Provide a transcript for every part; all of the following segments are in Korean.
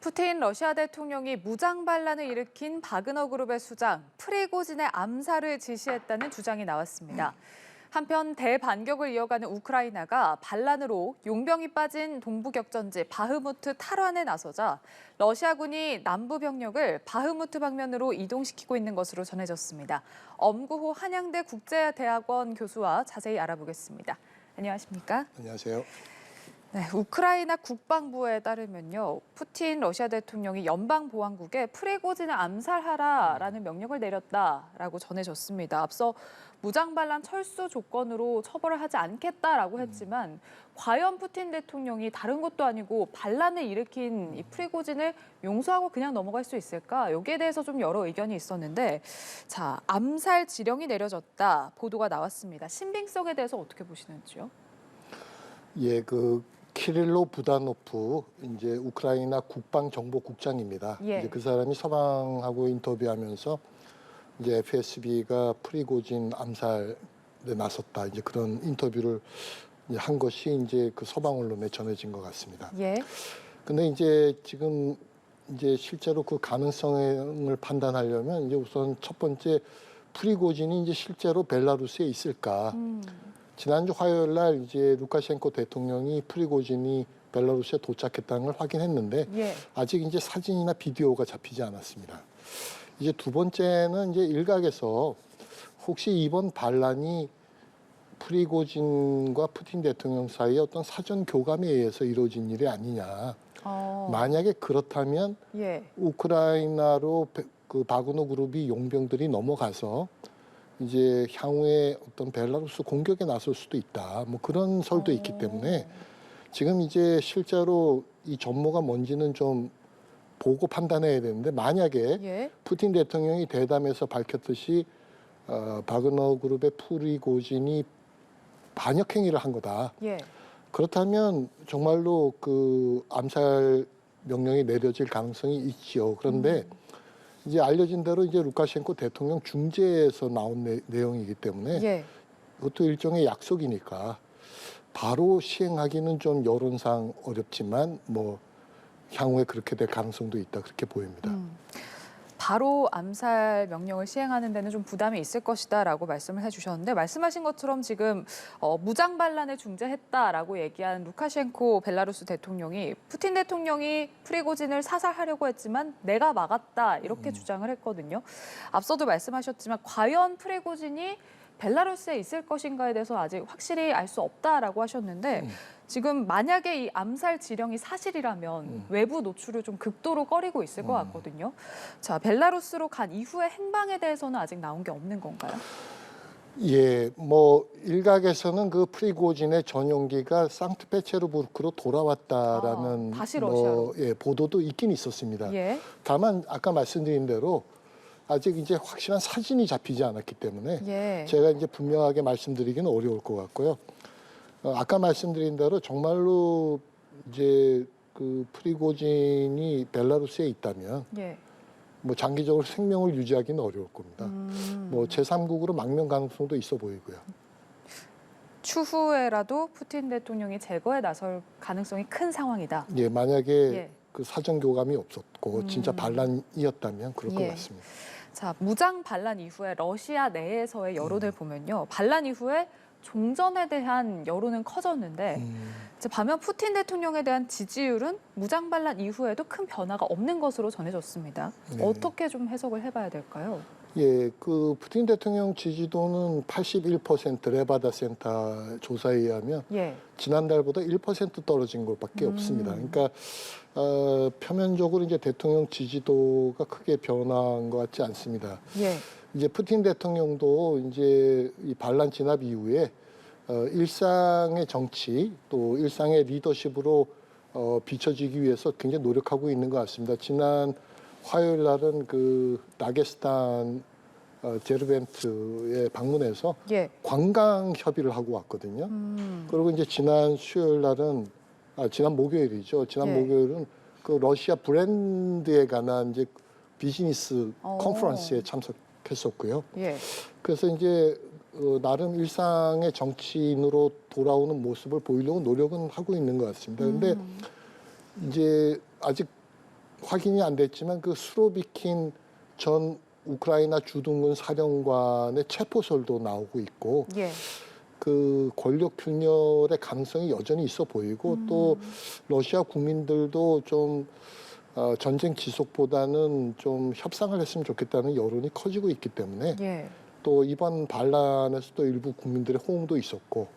푸틴 러시아 대통령이 무장 반란을 일으킨 바그너 그룹의 수장 프리고진의 암살을 지시했다는 주장이 나왔습니다. 한편 대반격을 이어가는 우크라이나가 반란으로 용병이 빠진 동부격전지 바흐무트 탈환에 나서자 러시아군이 남부 병력을 바흐무트 방면으로 이동시키고 있는 것으로 전해졌습니다. 엄구호 한양대 국제대학원 교수와 자세히 알아보겠습니다. 안녕하십니까? 안녕하세요. 네, 우크라이나 국방부에 따르면요, 푸틴 러시아 대통령이 연방보안국에 프리고진을 암살하라라는 명령을 내렸다라고 전해졌습니다. 앞서 무장반란 철수 조건으로 처벌을 하지 않겠다라고 했지만 과연 푸틴 대통령이 다른 것도 아니고 반란을 일으킨 이 프리고진을 용서하고 그냥 넘어갈 수 있을까? 여기에 대해서 좀 여러 의견이 있었는데, 자, 암살 지령이 내려졌다 보도가 나왔습니다. 신빙성에 대해서 어떻게 보시는지요? 예, 키릴로 부다노프 이제 우크라이나 국방정보국장입니다. 예. 이제 그 사람이 서방하고 인터뷰하면서 이제 FSB가 프리고진 암살에 나섰다. 이제 그런 인터뷰를 이제 한 것이 이제 그 서방 언론에 전해진 것 같습니다. 예. 근데 이제 지금 이제 실제로 그 가능성을 판단하려면 이제 우선 첫 번째 프리고진이 이제 실제로 벨라루스에 있을까? 지난주 화요일 날 이제 루카셴코 대통령이 프리고진이 벨라루스에 도착했다는 걸 확인했는데 예. 아직 이제 사진이나 비디오가 잡히지 않았습니다. 이제 두 번째는 이제 일각에서 혹시 이번 반란이 프리고진과 푸틴 대통령 사이에 어떤 사전 교감에 의해서 이루어진 일이 아니냐. 만약에 그렇다면 예. 우크라이나로 그 바그너 그룹이 용병들이 넘어가서 이제 향후에 어떤 벨라루스 공격에 나설 수도 있다. 뭐 그런 설도 있기 때문에 지금 이제 실제로 이 전모가 뭔지는 좀 보고 판단해야 되는데 만약에 예. 푸틴 대통령이 대담에서 밝혔듯이 바그너 그룹의 프리고진이 반역 행위를 한 거다. 예. 그렇다면 정말로 그 암살 명령이 내려질 가능성이 있지요. 그런데 이제 알려진 대로 이제 루카셴코 대통령 중재에서 나온 내용이기 때문에 예. 그것도 일종의 약속이니까 바로 시행하기는 좀 여론상 어렵지만 뭐 향후에 그렇게 될 가능성도 있다 그렇게 보입니다. 바로 암살 명령을 시행하는 데는 좀 부담이 있을 것이다라고 말씀을 해주셨는데 말씀하신 것처럼 지금 무장 반란을 중재했다라고 얘기한 루카셴코 벨라루스 대통령이 푸틴 대통령이 프리고진을 사살하려고 했지만 내가 막았다 이렇게 주장을 했거든요. 앞서도 말씀하셨지만 과연 프리고진이 벨라루스에 있을 것인가에 대해서 아직 확실히 알 수 없다라고 하셨는데 지금 만약에 이 암살 지령이 사실이라면 외부 노출을 좀 극도로 꺼리고 있을 것 같거든요. 자, 벨라루스로 간 이후의 행방에 대해서는 아직 나온 게 없는 건가요? 예, 뭐 일각에서는 그 프리고진의 전용기가 상트페테르부르크로 돌아왔다라는 다시 러시아로. 보도도 있긴 있었습니다. 예. 다만 아까 말씀드린 대로 아직 이제 확실한 사진이 잡히지 않았기 때문에 예. 제가 이제 분명하게 말씀드리기는 어려울 것 같고요. 아까 말씀드린 대로 정말로 이제 그 프리고진이 벨라루스에 있다면 예. 뭐 장기적으로 생명을 유지하기는 어려울 겁니다. 뭐 제3국으로 망명 가능성도 있어 보이고요. 추후에라도 푸틴 대통령이 제거에 나설 가능성이 큰 상황이다. 예, 만약에 예. 그 사전 교감이 없었고 진짜 반란이었다면 그럴 것 예. 같습니다. 자, 무장 반란 이후에 러시아 내에서의 여론을 보면요. 반란 이후에 종전에 대한 여론은 커졌는데 이제 반면 푸틴 대통령에 대한 지지율은 무장 반란 이후에도 큰 변화가 없는 것으로 전해졌습니다. 네. 어떻게 좀 해석을 해봐야 될까요? 예, 그 푸틴 대통령 지지도는 81% 레바다 센터 조사에 의하면 예. 지난달보다 1% 떨어진 것밖에 없습니다. 그러니까 표면적으로 이제 대통령 지지도가 크게 변한 것 같지 않습니다. 예. 이제 푸틴 대통령도 이제 이 반란 진압 이후에 일상의 정치 또 일상의 리더십으로 비춰지기 위해서 굉장히 노력하고 있는 것 같습니다. 지난 화요일 날은 그 다게스탄 제르벤트에 방문해서 예. 관광 협의를 하고 왔거든요. 그리고 이제 지난 수요일 날은 지난 목요일이죠. 지난 예. 목요일은 그 러시아 브랜드에 관한 이제 비즈니스 컨퍼런스에 참석했었고요. 예. 그래서 이제 나름 일상의 정치인으로 돌아오는 모습을 보이려고 노력은 하고 있는 것 같습니다. 그런데 이제 아직 확인이 안 됐지만 그 수로비킨 전 우크라이나 주둔군 사령관의 체포설도 나오고 있고 예. 그 권력 균열의 가능성이 여전히 있어 보이고 또 러시아 국민들도 좀 전쟁 지속보다는 좀 협상을 했으면 좋겠다는 여론이 커지고 있기 때문에 예. 또 이번 반란에서도 일부 국민들의 호응도 있었고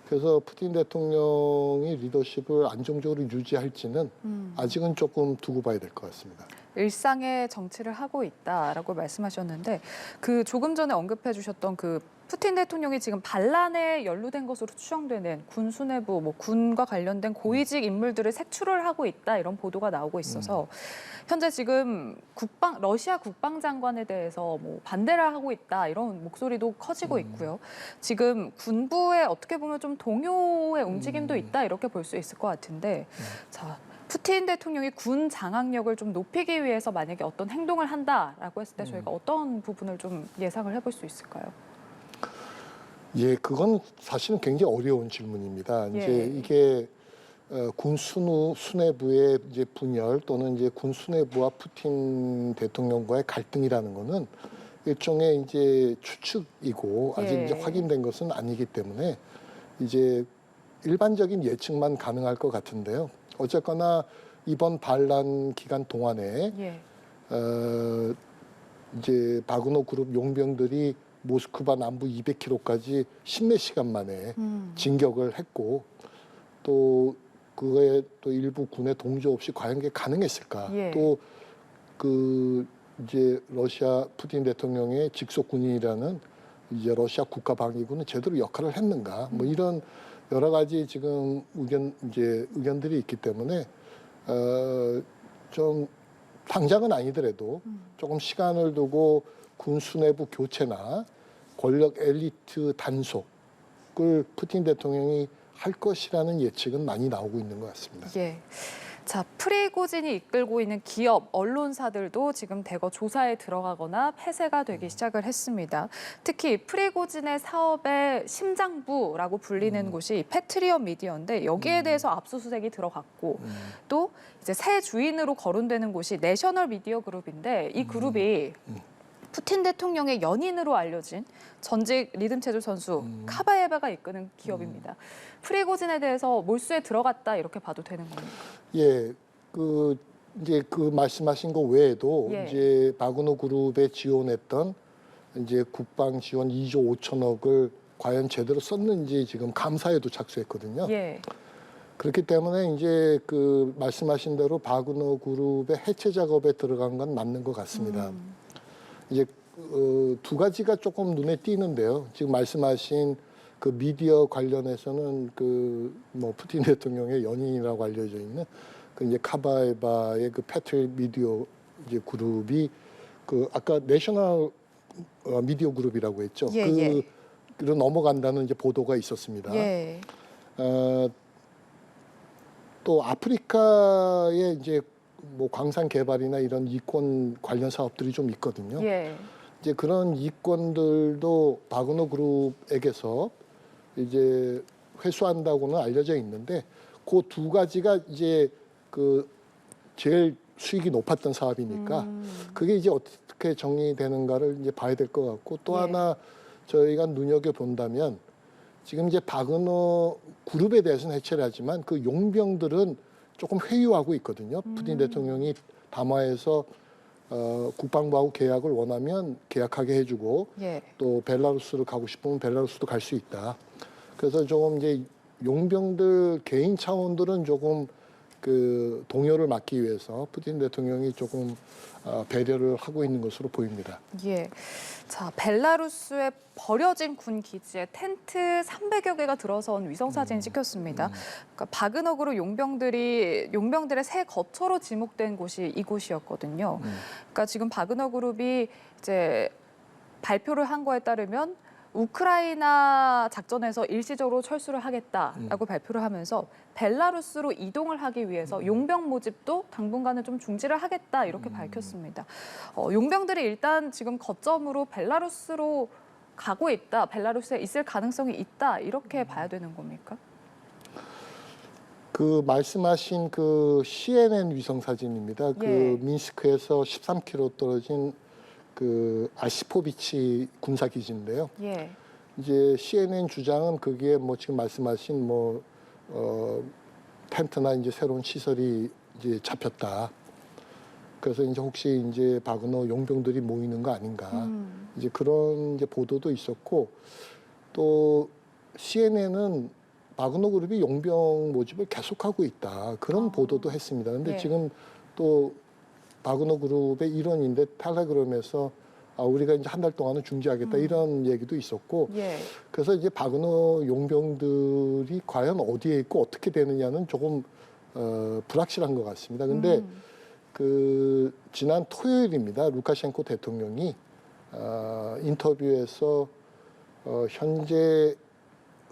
그래서 푸틴 대통령이 리더십을 안정적으로 유지할지는 아직은 조금 두고 봐야 될 것 같습니다. 일상의 정치를 하고 있다라고 말씀하셨는데 그 조금 전에 언급해 주셨던 그 푸틴 대통령이 지금 반란에 연루된 것으로 추정되는 군 수뇌부, 뭐 군과 관련된 고위직 인물들을 색출을 하고 있다 이런 보도가 나오고 있어서 현재 지금 러시아 국방장관에 대해서 뭐 반대를 하고 있다 이런 목소리도 커지고 있고요. 지금 군부에 어떻게 보면 좀 동요의 움직임도 있다 이렇게 볼 수 있을 것 같은데 자. 푸틴 대통령이 군 장악력을 좀 높이기 위해서 만약에 어떤 행동을 한다라고 했을 때 저희가 어떤 부분을 좀 예상을 해볼 수 있을까요? 예, 그건 사실은 굉장히 어려운 질문입니다. 예. 이제 이게 군 수뇌부의 이제 분열 또는 이제 군 수뇌부와 푸틴 대통령과의 갈등이라는 거는 일종의 이제 추측이고 아직 예. 이제 확인된 것은 아니기 때문에 이제 일반적인 예측만 가능할 것 같은데요. 어쨌거나 이번 반란 기간 동안에 예. 이제 바그너 그룹 용병들이 모스크바 남부 200km까지 10몇 시간 만에 진격을 했고 또 그거에 또 일부 군의 동조 없이 과연 그게 가능했을까? 예. 또 그 이제 러시아 푸틴 대통령의 직속 군인이라는 이제 러시아 국가방위군은 제대로 역할을 했는가? 뭐 이런 여러 가지 지금 의견들이 있기 때문에 좀 당장은 아니더라도 조금 시간을 두고 군 수뇌부 교체나 권력 엘리트 단속을 푸틴 대통령이 할 것이라는 예측은 많이 나오고 있는 것 같습니다. 예. 자, 프리고진이 이끌고 있는 기업, 언론사들도 지금 대거 조사에 들어가거나 폐쇄가 되기 시작을 했습니다. 특히 프리고진의 사업의 심장부라고 불리는 곳이 패트리엇 미디어인데 여기에 대해서 압수수색이 들어갔고 또 이제 새 주인으로 거론되는 곳이 내셔널 미디어 그룹인데 이 그룹이 푸틴 대통령의 연인으로 알려진 전직 리듬체조 선수 카바예바가 이끄는 기업입니다. 프리고진에 대해서 몰수에 들어갔다 이렇게 봐도 되는 겁니까? 예, 이제 그 말씀하신 거 외에도 예. 이제 바그너 그룹에 지원했던 이제 국방 지원 2조 5천억을 과연 제대로 썼는지 지금 감사에도 착수했거든요. 예. 그렇기 때문에 이제 그 말씀하신 대로 바그너 그룹의 해체 작업에 들어간 건 맞는 것 같습니다. 이제 두 가지가 조금 눈에 띄는데요. 지금 말씀하신 그 미디어 관련해서는 그 뭐 푸틴 대통령의 연인이라고 알려져 있는 그 이제 카바에바의 그 패트리엇 미디어 이제 그룹이 그 아까 내셔널 미디어 그룹이라고 했죠. 예, 예. 그로 넘어간다는 이제 보도가 있었습니다. 예. 또 아프리카에 이제 뭐 광산 개발이나 이런 이권 관련 사업들이 좀 있거든요. 예. 이제 그런 이권들도 바그너 그룹에게서 이제 회수한다고는 알려져 있는데 그 두 가지가 이제 그 제일 수익이 높았던 사업이니까 그게 이제 어떻게 정리되는가를 이제 봐야 될 것 같고 또 예. 하나 저희가 눈여겨 본다면 지금 이제 바그너 그룹에 대해서는 해체를 하지만 그 용병들은 조금 회유하고 있거든요. 푸틴 대통령이 담화에서 국방부하고 계약을 원하면 계약하게 해주고 예. 또 벨라루스를 가고 싶으면 벨라루스도 갈 수 있다. 그래서 조금 이제 용병들 개인 차원들은 조금 그 동요를 막기 위해서 푸틴 대통령이 조금 배려를 하고 있는 것으로 보입니다. 예. 자, 벨라루스에 버려진 군 기지에 텐트 300여 개가 들어선 위성 사진이 찍혔습니다. 그러니까 바그너 그룹 용병들의 새 거처로 지목된 곳이 이곳이었거든요. 그러니까 지금 바그너 그룹이 이제 발표를 한 거에 따르면 우크라이나 작전에서 일시적으로 철수를 하겠다라고 발표를 하면서 벨라루스로 이동을 하기 위해서 용병 모집도 당분간은 좀 중지를 하겠다 이렇게 밝혔습니다. 용병들이 일단 지금 거점으로 벨라루스로 가고 있다, 벨라루스에 있을 가능성이 있다 이렇게 봐야 되는 겁니까? 그 말씀하신 그 CNN 위성 사진입니다. 그 예. 민스크에서 13km 떨어진 그 아시포비치 군사 기지인데요. 예. 이제 CNN 주장은 그게 뭐 지금 말씀하신 텐트나 이제 새로운 시설이 이제 잡혔다. 그래서 이제 혹시 이제 바그너 용병들이 모이는 거 아닌가. 이제 그런 이제 보도도 있었고, 또 CNN은 바그너 그룹이 용병 모집을 계속하고 있다. 그런 보도도 했습니다. 근데 예. 지금 또 바그너 그룹의 일원인데 텔레그램에서 우리가 이제 한 달 동안은 중지하겠다 이런 얘기도 있었고, 예. 그래서 이제 바그너 용병들이 과연 어디에 있고 어떻게 되느냐는 조금 불확실한 것 같습니다. 근데 그 지난 토요일입니다. 루카셴코 대통령이 인터뷰에서 현재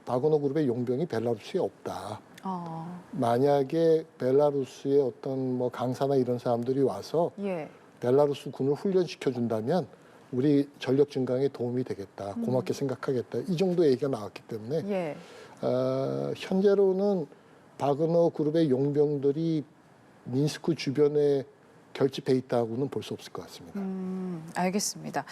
바그너 그룹의 용병이 벨라루스에 없다. 만약에 벨라루스의 어떤 뭐 강사나 이런 사람들이 와서 예. 벨라루스 군을 훈련시켜 준다면 우리 전력 증강에 도움이 되겠다. 고맙게 생각하겠다. 이 정도 얘기가 나왔기 때문에 예. 현재로는 바그너 그룹의 용병들이 민스크 주변에 결집해 있다고는 볼 수 없을 것 같습니다. 알겠습니다.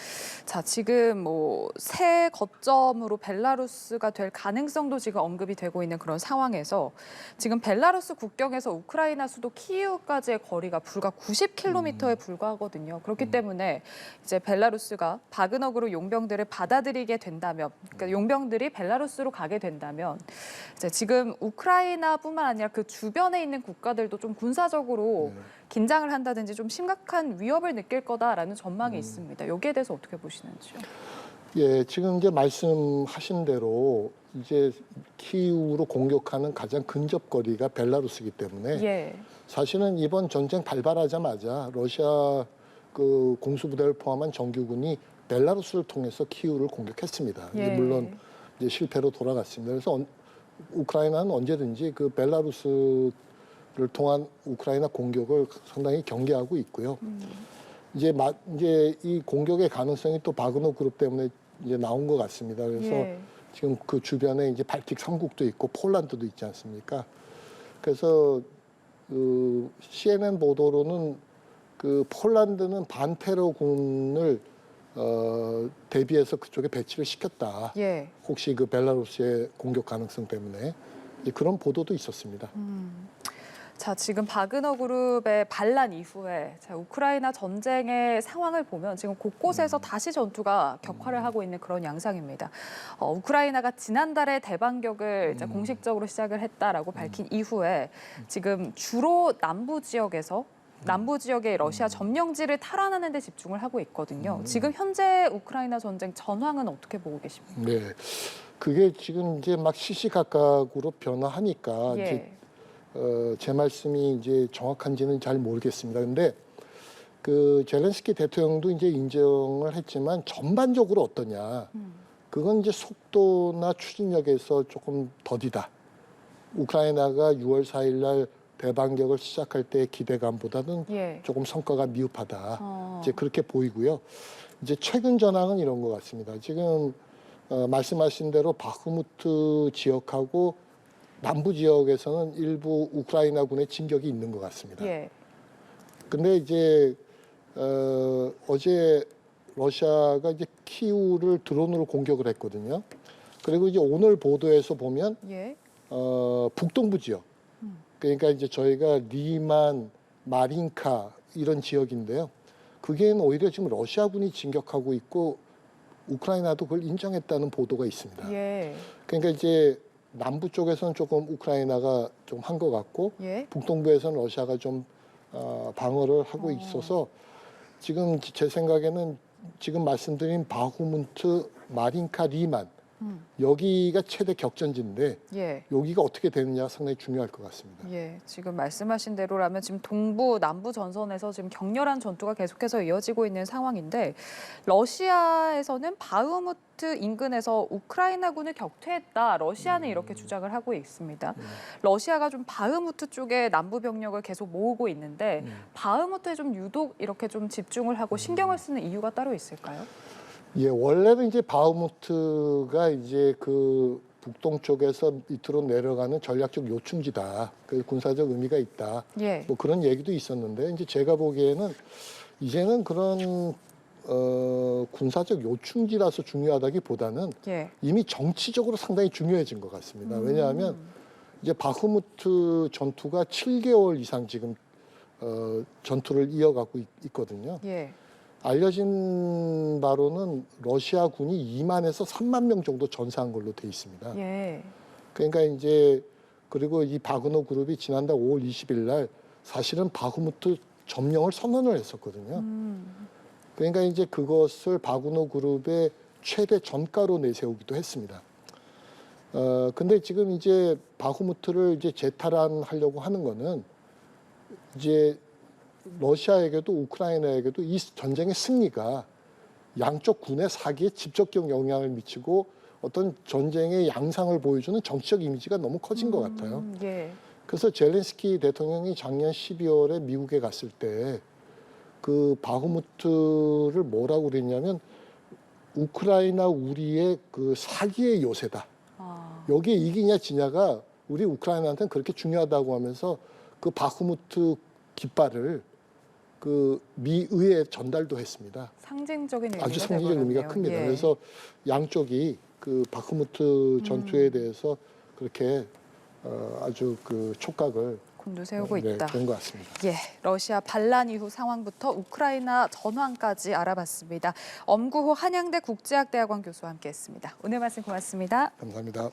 자, 지금 뭐 새 거점으로 벨라루스가 될 가능성도 지금 언급이 되고 있는 그런 상황에서 지금 벨라루스 국경에서 우크라이나 수도 키이우까지의 거리가 불과 90km에 불과하거든요. 그렇기 때문에 이제 벨라루스가 바그너 그룹 용병들을 받아들이게 된다면, 그러니까 용병들이 벨라루스로 가게 된다면 이제 지금 우크라이나뿐만 아니라 그 주변에 있는 국가들도 좀 군사적으로 긴장을 한다든지 좀 심각한 위협을 느낄 거다라는 전망이 있습니다. 여기에 대해서 어떻게 보시는지요? 예, 지금 이제 말씀하신 대로 이제 키이우로 공격하는 가장 근접거리가 벨라루스이기 때문에 예. 사실은 이번 전쟁 발발하자마자 러시아 그 공수부대를 포함한 정규군이 벨라루스를 통해서 키이우를 공격했습니다. 예. 이제 물론 이제 실패로 돌아갔습니다. 그래서 우크라이나는 언제든지 그 벨라루스를 통한 우크라이나 공격을 상당히 경계하고 있고요. 이제 이 공격의 가능성이 또 바그너 그룹 때문에 이제 나온 것 같습니다. 그래서 예. 지금 그 주변에 이제 발틱 3국도 있고 폴란드도 있지 않습니까? 그래서 그 CNN 보도로는 그 폴란드는 반테러군을 대비해서 그쪽에 배치를 시켰다. 예. 혹시 그 벨라루스의 공격 가능성 때문에 이제 그런 보도도 있었습니다. 자, 지금 바그너 그룹의 반란 이후에 자, 우크라이나 전쟁의 상황을 보면 지금 곳곳에서 다시 전투가 격화를 하고 있는 그런 양상입니다. 우크라이나가 지난달에 대반격을 이제 공식적으로 시작을 했다라고 밝힌 이후에 지금 주로 남부 지역의 러시아 점령지를 탈환하는 데 집중을 하고 있거든요. 지금 현재 우크라이나 전쟁 전황은 어떻게 보고 계십니까? 네, 그게 지금 이제 막 시시각각으로 변화하니까 예. 이제 제 말씀이 이제 정확한지는 잘 모르겠습니다. 근데 그 젤렌스키 대통령도 이제 인정을 했지만 전반적으로 어떠냐? 그건 이제 속도나 추진력에서 조금 더디다. 우크라이나가 6월 4일 날 대반격을 시작할 때의 기대감보다는 예. 조금 성과가 미흡하다. 이제 그렇게 보이고요. 이제 최근 전황은 이런 것 같습니다. 지금 말씀하신 대로 바흐무트 지역하고 남부 지역에서는 일부 우크라이나군의 진격이 있는 것 같습니다. 예. 근데 이제 어제 러시아가 이제 키우를 드론으로 공격을 했거든요. 그리고 이제 오늘 보도에서 보면 예. 북동부 지역, 그러니까 이제 저희가 리만, 마린카 이런 지역인데요. 그게는 오히려 지금 러시아군이 진격하고 있고 우크라이나도 그걸 인정했다는 보도가 있습니다. 예. 그러니까 이제 남부 쪽에서는 조금 우크라이나가 좀 한 것 같고 예. 북동부에서는 러시아가 좀 방어를 하고 있어서 지금 제 생각에는 지금 말씀드린 바흐무트, 마린카, 리만 여기가 최대 격전지인데 예. 여기가 어떻게 되느냐가 상당히 중요할 것 같습니다. 예, 지금 말씀하신 대로라면 지금 동부, 남부 전선에서 지금 격렬한 전투가 계속해서 이어지고 있는 상황인데 러시아에서는 바흐무트 인근에서 우크라이나군을 격퇴했다. 러시아는 이렇게 주장을 하고 있습니다. 러시아가 좀 바흐무트 쪽에 남부 병력을 계속 모으고 있는데 바흐무트에 좀 유독 이렇게 좀 집중을 하고 신경을 쓰는 이유가 따로 있을까요? 예, 원래는 이제 바흐무트가 이제 그 북동쪽에서 밑으로 내려가는 전략적 요충지다. 그 군사적 의미가 있다. 예. 뭐 그런 얘기도 있었는데 이제 제가 보기에는 이제는 그런 군사적 요충지라서 중요하다기보다는 예. 이미 정치적으로 상당히 중요해진 것 같습니다. 왜냐하면 이제 바흐무트 전투가 7개월 이상 지금 전투를 이어가고 있거든요. 예. 알려진 바로는 러시아군이 2만에서 3만 명 정도 전사한 걸로 돼 있습니다. 예. 그러니까 이제 그리고 이 바그너 그룹이 지난달 5월 20일 날 사실은 바흐무트 점령을 선언을 했었거든요. 그러니까 이제 그것을 바그너 그룹의 최대 전가로 내세우기도 했습니다. 근데 지금 이제 바흐무트를 이제 재탈환하려고 하는 거는 이제 러시아에게도 우크라이나에게도 이 전쟁의 승리가 양쪽 군의 사기에 직접적 영향을 미치고 어떤 전쟁의 양상을 보여주는 정치적 이미지가 너무 커진 것 같아요. 예. 그래서 젤렌스키 대통령이 작년 12월에 미국에 갔을 때 그 바흐무트를 뭐라고 그랬냐면 우크라이나 우리의 그 사기의 요새다. 여기에 이기냐 지냐가 우리 우크라이나한테는 그렇게 중요하다고 하면서 그 바흐무트 깃발을 그 미 의회에 전달도 했습니다. 상징적인 의미가 아주 상징적 의미가 돼버렸네요. 큽니다. 예. 그래서 양쪽이 그 바흐무트 전투에 대해서 그렇게 아주 그 촉각을 곤두세우고 네, 있다. 그런 것 같습니다. 예, 러시아 반란 이후 상황부터 우크라이나 전황까지 알아봤습니다. 엄구호 한양대 국제학대학원 교수와 함께했습니다. 오늘 말씀 고맙습니다. 감사합니다.